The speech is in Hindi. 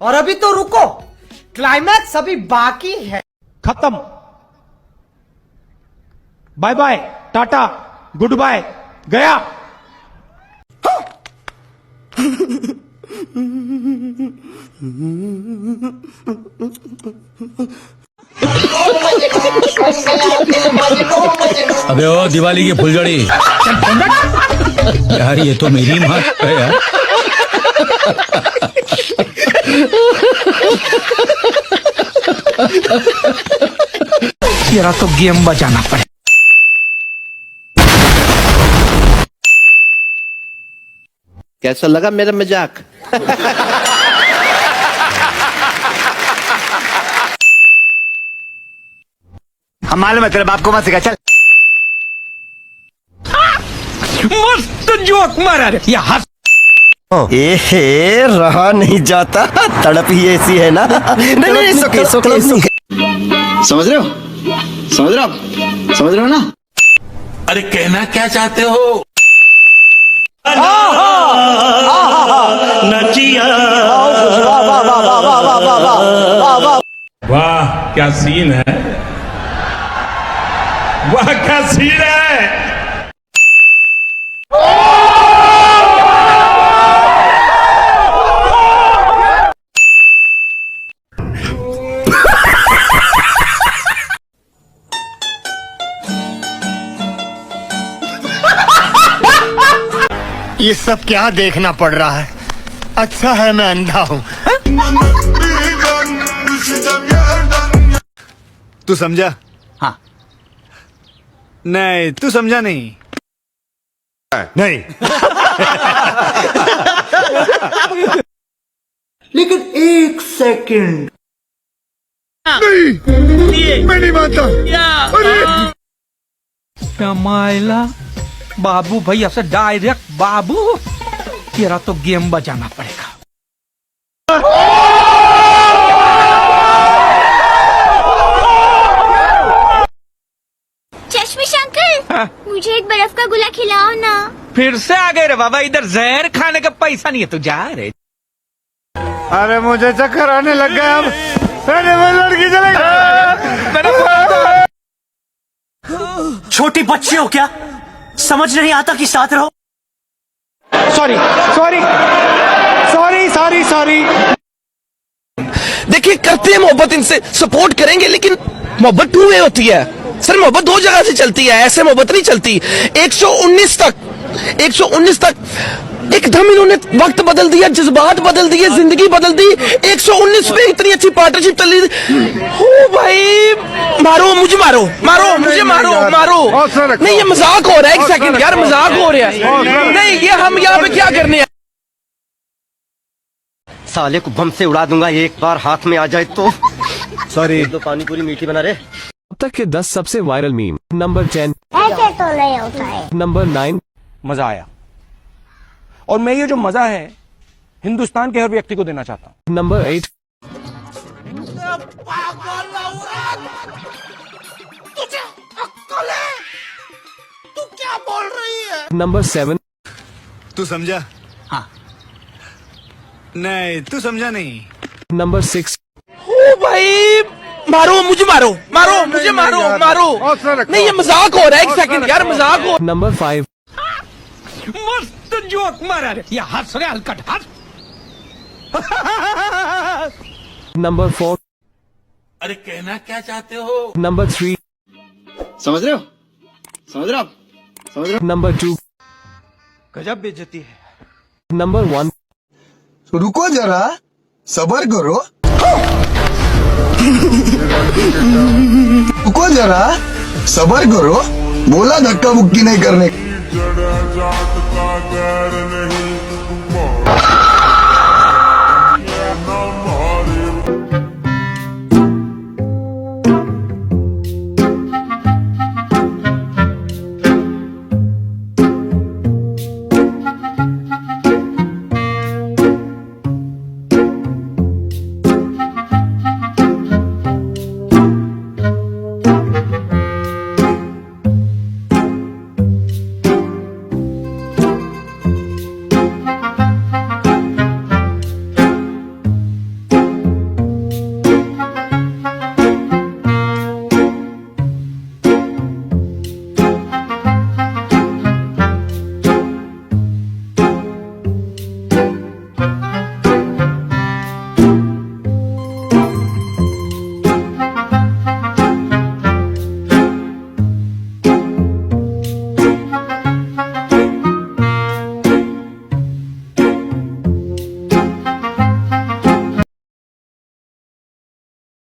और अभी तो रुको, क्लाइमैक्स अभी बाकी है। खत्म। Bye bye, tata, good bye, गया। अबे ओ दिवाली की फुलझड़ी यार, ये तो मेरी माँ है यार। तेरा तो गेम बजाना पड़े। कैसा लगा मेरा मजाक? हम मालूम है तेरे बाप को मत सिखा, चल। मस्त जोक मारा रे, या हंस। एहे, रहा नहीं जाता, तड़प ही ऐसी है ना। नहीं, सुखे। समझ रहे हो? समझ रहे हो? समझ रहे हो ना? अरे कहना क्या चाहते हो? वाह क्या सीन है, वाह क्या सीन है। ये सब क्या देखना पड़ रहा है? अच्छा है मैं अंधा हूँ। तू समझा? हाँ। नहीं, तू समझा नहीं। नहीं। लेकिन एक सेकंड, मैं नहीं मानता। मायला बाबू भैया से डायरेक्ट बाबू, तेरा तो गेम बजाना पड़ेगा। चश्मिश अंकल, मुझे एक बर्फ का गोला खिलाओ ना। फिर से आ गए रे बाबा, इधर जहर खाने का पैसा नहीं है, तू जा रे। अरे मुझे चक्कर आने लग गया अब। अरे वो लड़की चले गई। छोटी बच्ची हो क्या? समझ नहीं आता कि साथ रहो। Sorry sorry sorry sorry sorry. देखिए, करते हैं मोहब्बत, इनसे सपोर्ट करेंगे, लेकिन मोहब्बत टू वे होती है सर। मोहब्बत दो जगह से चलती है, ऐसे मोहब्बत नहीं चलती। 119 तक एकदम इन्होंने वक्त बदल दिया, जज्बात बदल दिए, जिंदगी बदल दी। 119 पे इतनी अच्छी पार्टनरशिप चली। ओ भाई, मारो मुझे, मारो मुझे, मारो। नहीं, ये मजाक हो रहा है। एक सेकंड यार, मजाक हो रहा है। नहीं, ये हम यहाँ पे क्या करने हैं? साले को बम से उड़ा दूंगा एक बार हाथ में आ जाए तो। सॉरी। तो पानी पूरी मीठी बना रहे। अब तक के 10 सबसे वायरल मीम। नंबर 10, ऐसे तो नहीं होता है। नंबर 9, मजा आया, और मैं ये जो मजा है हिंदुस्तान के हर व्यक्ति को देना चाहता हूँ। नंबर 8, तू क्या बोल रही है? नंबर 7, तू समझा? हाँ। नहीं, तू समझा नहीं। नंबर 6, ओ भाई, मारो मुझे, मारो मुझे, मारो। नहीं, ये मजाक हो रहा है। एक सेकंड यार, मजाक हो। नंबर 5, मस्त जोक मारा रे, या हंस रे हलकट, हंस। नंबर 4, अरे कहना क्या चाहते हो? नंबर 3, समझ रहे हो? समझ रहे हो? समझ रहे हो? नंबर 2, गजब बेइज्जती है। नंबर 1, रुको जरा, सबर करो। रुको जरा, सबर करो। बोला धक्का मुक्की नहीं करने।